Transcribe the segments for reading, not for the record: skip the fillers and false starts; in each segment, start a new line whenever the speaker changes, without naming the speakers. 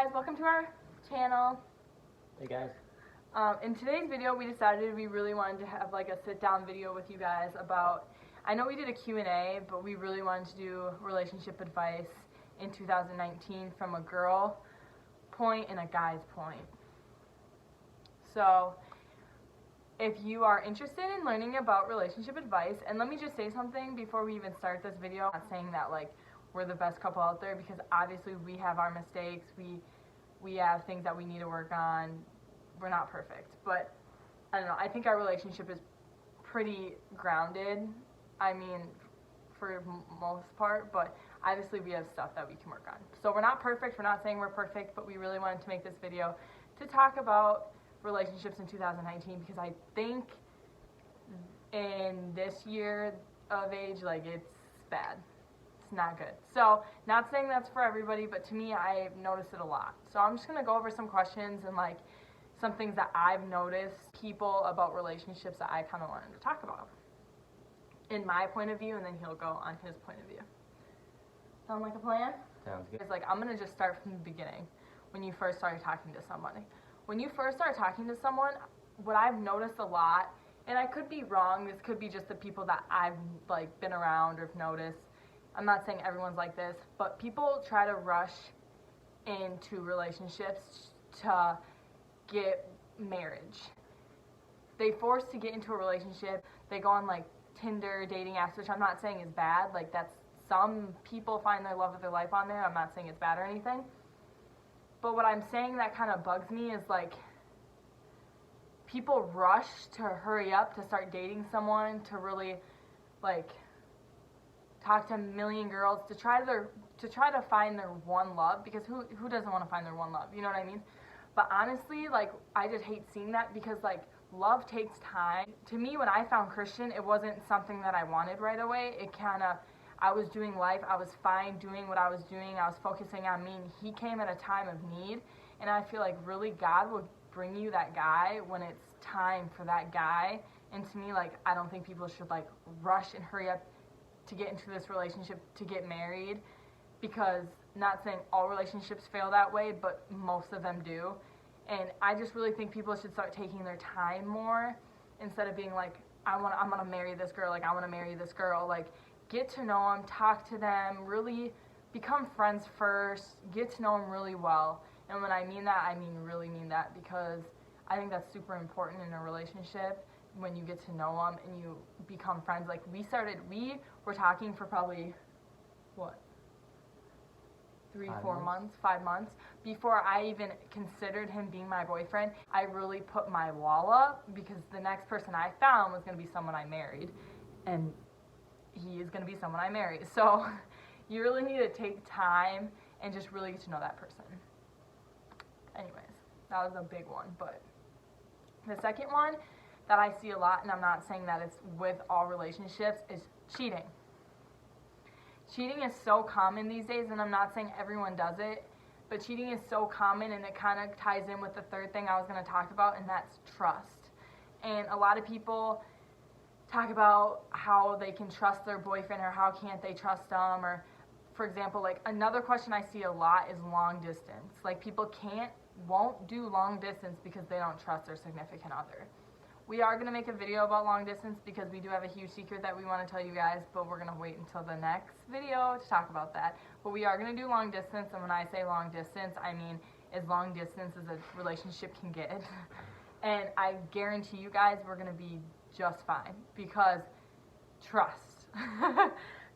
guys, welcome to our channel.
Hey guys.
In today's video we decided we really wanted to have like a sit down video with you guys about, I know we did a Q&A, but we really wanted to do relationship advice in 2019 from a girl point and a guy's point. So if you are interested in learning about relationship advice, and let me just say something before we even start this video, I'm not saying that like we're the best couple out there, because obviously we have our mistakes, we have things that we need to work on. We're not perfect, but I don't know, I think our relationship is pretty grounded, I mean, for most part, but obviously we have stuff that we can work on. So we're not perfect, we're not saying we're perfect, but we really wanted to make this video to talk about relationships in 2019, because I think in this year of age, like, it's bad. It's not good. So, not saying that's for everybody, but to me, I've noticed it a lot. So I'm just going to go over some questions and like some things that I've noticed people about relationships that I kind of wanted to talk about in my point of view, and then he'll go on his point of view. Sound like a plan?
Sounds good.
It's like, I'm going to just start from the beginning, when you first started talking to somebody. When you first start talking to someone, what I've noticed a lot, and I could be wrong, this could be just the people that I've like been around or have noticed, I'm not saying everyone's like this, but people try to rush into relationships to get marriage. They force to get into a relationship, they go on like Tinder, dating apps, which I'm not saying is bad, like that's, some people find their love of their life on there, I'm not saying it's bad or anything. But what I'm saying that kind of bugs me is like, people rush to hurry up to start dating someone, to really like talk to a million girls, to try to find their one love, because who doesn't want to find their one love, you know what I mean? But honestly, like, I just hate seeing that, because like, love takes time. To me, when I found Christian, it wasn't something that I wanted right away. It kind of, I was doing life, I was fine doing what I was doing, I was focusing on me, and he came at a time of need, and I feel like really God will bring you that guy when it's time for that guy. And to me, like, I don't think people should like rush and hurry up to get into this relationship, to get married, because not saying all relationships fail that way, but most of them do. And I just really think people should start taking their time more, instead of being like, I'm gonna marry this girl, like, I want to marry this girl. Like, get to know them, talk to them, really become friends first, get to know them really well. And when I mean that, I mean really mean that, because I think that's super important in a relationship, when you get to know them and you become friends. Like, we were talking for probably, what, 5 months before I even considered him being my boyfriend. I really put my wall up, because the next person I found was going to be someone I married, and he is going to be someone I marry. So you really need to take time and just really get to know that person. Anyways, that was a big one. But the second one that I see a lot, and I'm not saying that it's with all relationships, is cheating. Cheating is so common these days, and I'm not saying everyone does it, but cheating is so common, and it kind of ties in with the third thing I was going to talk about, and that's trust. And a lot of people talk about how they can trust their boyfriend, or how can't they trust them, or for example, like, another question I see a lot is long distance. Like, people won't do long distance because they don't trust their significant other. We are going to make a video about long distance, because we do have a huge secret that we want to tell you guys, but we're going to wait until the next video to talk about that. But we are going to do long distance, and when I say long distance, I mean as long distance as a relationship can get. And I guarantee you guys we're going to be just fine, because trust.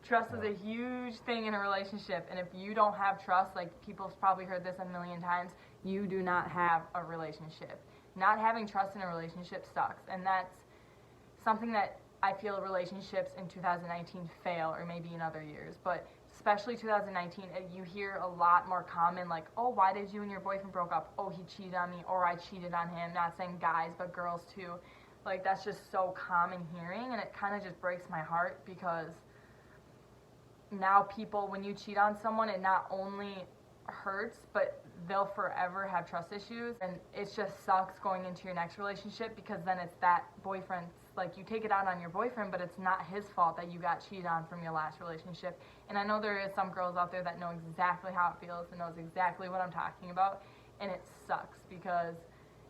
Trust is a huge thing in a relationship, and if you don't have trust, like, people's probably heard this a million times, you do not have a relationship. Not having trust in a relationship sucks, and that's something that I feel relationships in 2019 fail, or maybe in other years, but especially 2019, you hear a lot more common, like, oh, why did you and your boyfriend broke up? Oh, he cheated on me, or I cheated on him. Not saying guys, but girls too. Like, that's just so common hearing, and it kind of just breaks my heart, because now people, when you cheat on someone, it not only hurts, but they'll forever have trust issues, and it just sucks going into your next relationship, because then it's that boyfriend's like you take it out on your boyfriend, but it's not his fault that you got cheated on from your last relationship. And I know there is some girls out there that know exactly how it feels and knows exactly what I'm talking about, and it sucks because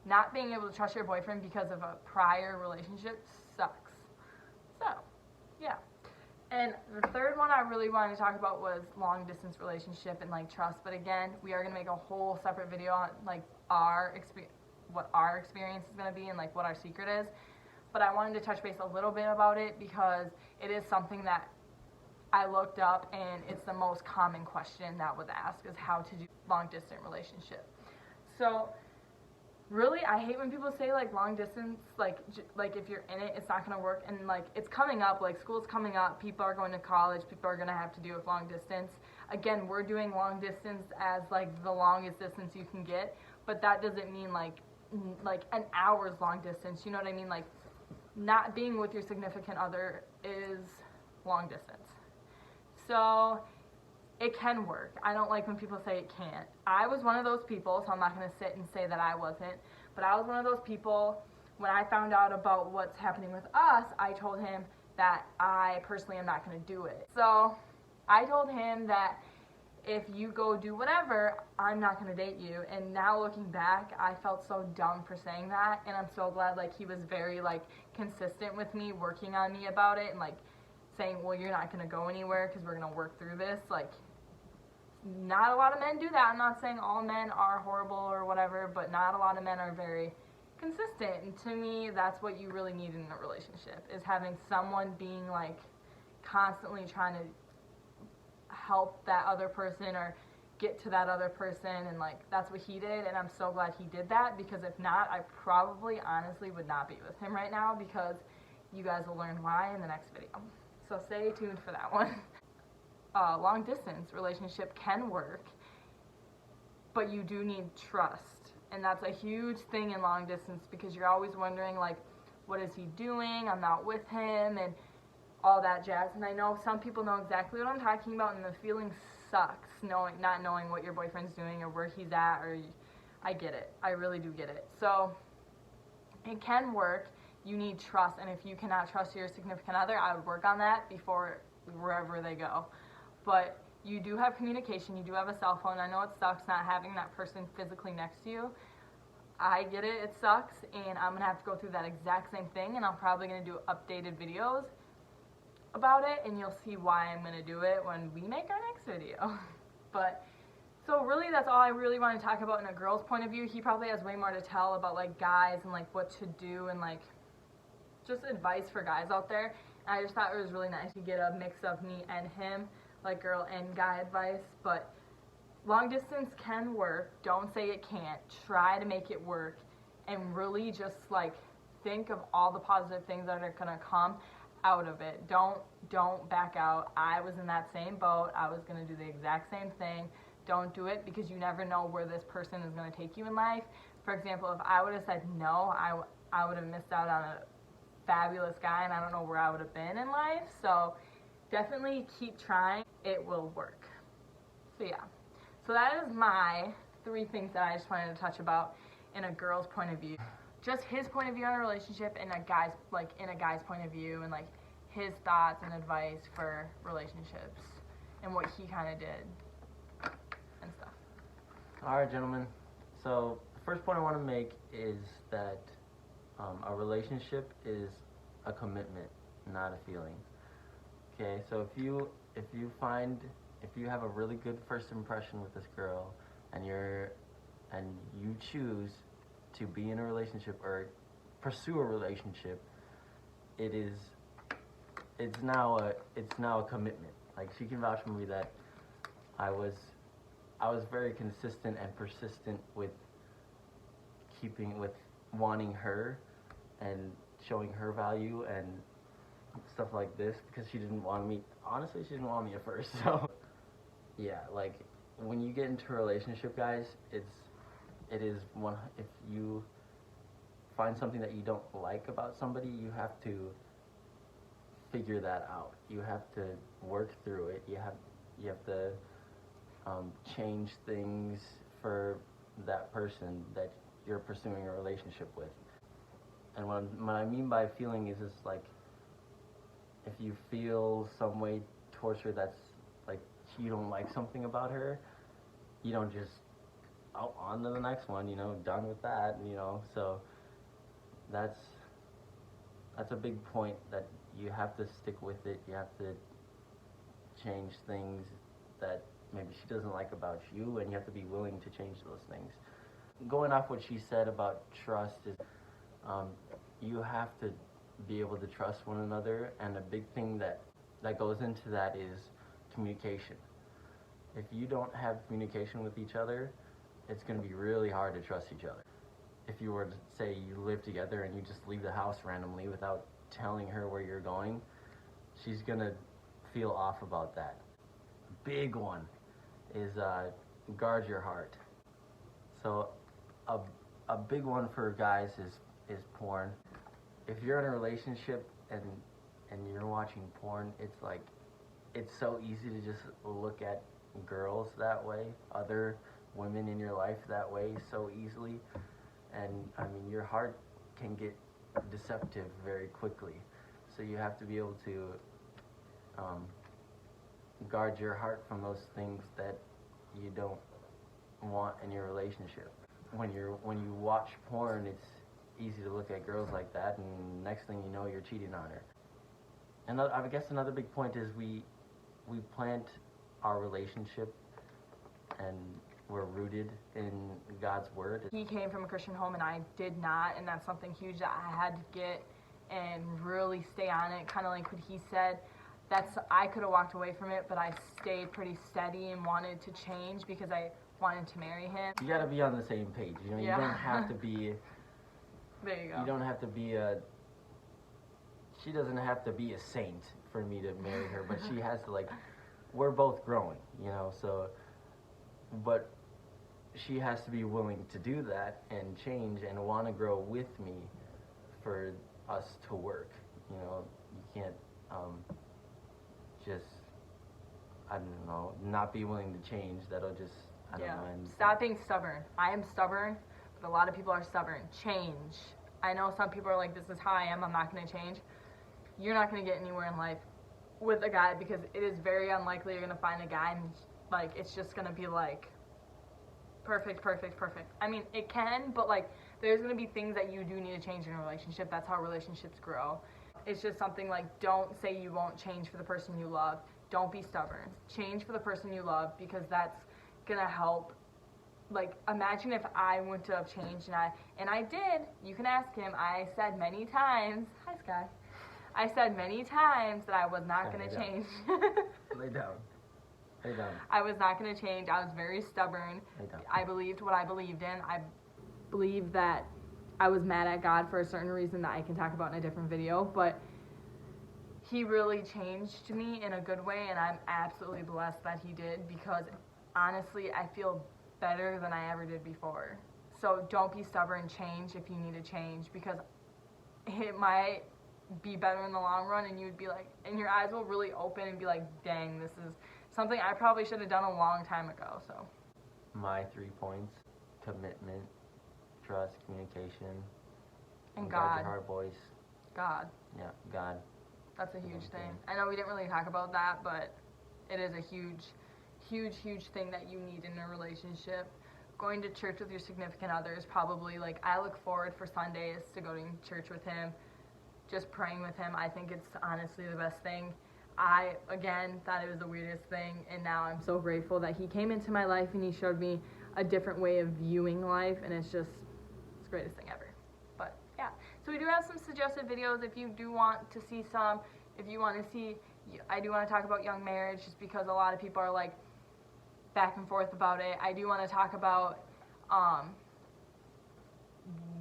not being able to trust your boyfriend because of a prior relationship sucks. So, yeah. And the third one I really wanted to talk about was long distance relationship and like trust. But again, we are gonna make a whole separate video on like what our experience is gonna be and like what our secret is. But I wanted to touch base a little bit about it because it is something that I looked up, and it's the most common question that was asked is how to do long distance relationship. So really, I hate when people say like long distance, like if you're in it, it's not gonna work. And like it's coming up, like school's coming up, people are going to college, people are gonna have to do with long distance. Again, we're doing long distance as like the longest distance you can get, but that doesn't mean like an hour's long distance. You know what I mean? Like not being with your significant other is long distance. So it can work. I don't like when people say it can't. I was one of those people, so I'm not going to sit and say that I wasn't, but I was one of those people. When I found out about what's happening with us, I told him that I personally am not going to do it. So I told him that if you go do whatever, I'm not going to date you. And now looking back, I felt so dumb for saying that, and I'm so glad like he was very like consistent with me, working on me about it, and like saying, well, you're not going to go anywhere because we're going to work through this. Like, not a lot of men do that. I'm not saying all men are horrible or whatever, but not a lot of men are very consistent. And to me, that's what you really need in a relationship, is having someone being like constantly trying to help that other person or get to that other person. And like that's what he did, and I'm so glad he did that, because if not, I probably honestly would not be with him right now, because you guys will learn why in the next video. So stay tuned for that one. Long distance relationship can work, but you do need trust, and that's a huge thing in long distance, because you're always wondering like, what is he doing? I'm not with him, and all that jazz. And I know some people know exactly what I'm talking about, and the feeling sucks not knowing what your boyfriend's doing or where he's at, or I get it. I really do get it. So it can work. You need trust, and if you cannot trust your significant other, I would work on that before wherever they go. But you do have communication, you do have a cell phone. I know it sucks not having that person physically next to you. I get it, it sucks, and I'm gonna have to go through that exact same thing, and I'm probably gonna do updated videos about it, and you'll see why I'm gonna do it when we make our next video. But so really, that's all I really want to talk about in a girl's point of view. He probably has way more to tell about like guys and like what to do and like just advice for guys out there. And I just thought it was really nice to get a mix of me and him, like girl and guy advice. But long distance can work. Don't say it can't. Try to make it work, and really just like think of all the positive things that are gonna come out of it. Don't back out. I was in that same boat. I was gonna do the exact same thing. Don't do it, because you never know where this person is gonna take you in life. For example, if I would have said no, I would have missed out on a fabulous guy, and I don't know where I would have been in life. So definitely keep trying. It will work. So yeah. So that is my 3 things that I just wanted to touch about in a girl's point of view. Just his point of view on a relationship, and a guy's point of view, and like his thoughts and advice for relationships and what he kind of did and stuff.
Alright, gentlemen. So the first point I want to make is that a relationship is a commitment, not a feeling. Okay, so if you have a really good first impression with this girl, and you choose to be in a relationship or pursue a relationship, it's now a commitment. Like, she can vouch for me that I was very consistent and persistent with wanting her and showing her value and stuff like this, because she didn't want me. Honestly, she didn't want me at first. So yeah, like when you get into a relationship, guys, if you find something that you don't like about somebody, you have to figure that out. You have to work through it. You have to change things for that person that you're pursuing a relationship with. And what I mean by feeling is just like, if you feel some way towards her that's like you don't like something about her, you don't just, oh, on to the next one, you know, done with that, you know. So that's a big point, that you have to stick with it. You have to change things that maybe she doesn't like about you, and you have to be willing to change those things. Going off what she said about trust is, you have to be able to trust one another, and a big thing that goes into that is communication. If you don't have communication with each other, it's going to be really hard to trust each other. If you were to say you live together and you just leave the house randomly without telling her where you're going, she's going to feel off about that. Big one is guard your heart. So a big one for guys is porn. If you're in a relationship and you're watching porn, it's like, it's so easy to just look at girls that way, other women in your life that way so easily. And I mean, your heart can get deceptive very quickly. So you have to be able to guard your heart from those things that you don't want in your relationship. When you watch porn, it's easy to look at girls like that, and next thing you know, you're cheating on her. And I guess another big point is we plant our relationship, and we're rooted in God's word.
He came from a Christian home and I did not, and that's something huge that I had to get and really stay on it. Kind of like what he said, I could have walked away from it, but I stayed pretty steady and wanted to change because I wanted to marry him.
You gotta be on the same page, you know.
Yeah.
You don't have to be
There you go.
You don't have to be she doesn't have to be a saint for me to marry her, but she has to, like, we're both growing, you know, so, but she has to be willing to do that and change and want to grow with me for us to work, you know. You can't just, I don't know, not be willing to change. That'll just, I don't know.
Stop being stubborn. I am stubborn, but a lot of people are stubborn. Change. I know some people are like, this is how I am, I'm not going to change. You're not going to get anywhere in life with a guy, because it is very unlikely you're going to find a guy and, like, it's just going to be like perfect. I mean, it can, but, like, there's going to be things that you do need to change in a relationship. That's how relationships grow. It's just something like, don't say you won't change for the person you love. Don't be stubborn. Change for the person you love, because that's going to help. Like, imagine if I wouldn't have changed, and I did. You can ask him. I said many times, hi Sky. I said many times that I was not going to change.
Lay down.
I was not going to change. I was very stubborn. I believed what I believed in. I believe that I was mad at God for a certain reason that I can talk about in a different video, but he really changed me in a good way, and I'm absolutely blessed that he did, because honestly, I feel better than I ever did before. So don't be stubborn. Change if you need to change, because it might be better in the long run, and you'd be like, and your eyes will really open and be like, dang, this is something I probably should have done a long time ago. So
my 3 points: commitment, trust, communication,
and
guard
God.
your heart, boys.
God.
Yeah, God.
That's a huge thing. I know we didn't really talk about that, but it is a huge thing that you need in a relationship. Going to church with your significant other is probably, like, I look forward for Sundays to going to church with him, just praying with him. I think it's honestly the best thing. I, again, thought it was the weirdest thing, and now I'm so grateful that he came into my life and he showed me a different way of viewing life, and it's the greatest thing ever. But yeah, so we do have some suggested videos if you do want to see some. If you want to see, I do want to talk about young marriage, just because a lot of people are like back and forth about it. I do want to talk about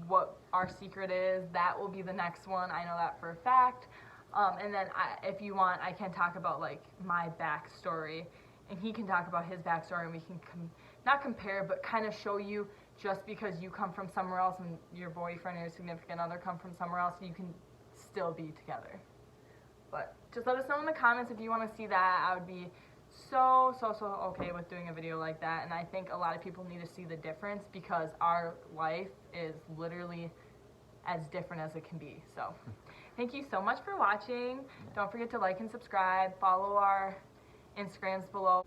what our secret is. That will be the next one. I know that for a fact. And then if you want, I can talk about, like, my backstory, and he can talk about his backstory, and we can not compare, but kind of show you, just because you come from somewhere else and your boyfriend or your significant other come from somewhere else, you can still be together. But just let us know in the comments if you want to see that. I would be so okay with doing a video like that, and I think a lot of people need to see the difference, because our life is literally as different as it can be. So thank you so much for watching. Don't forget to like and subscribe. Follow our Instagrams below.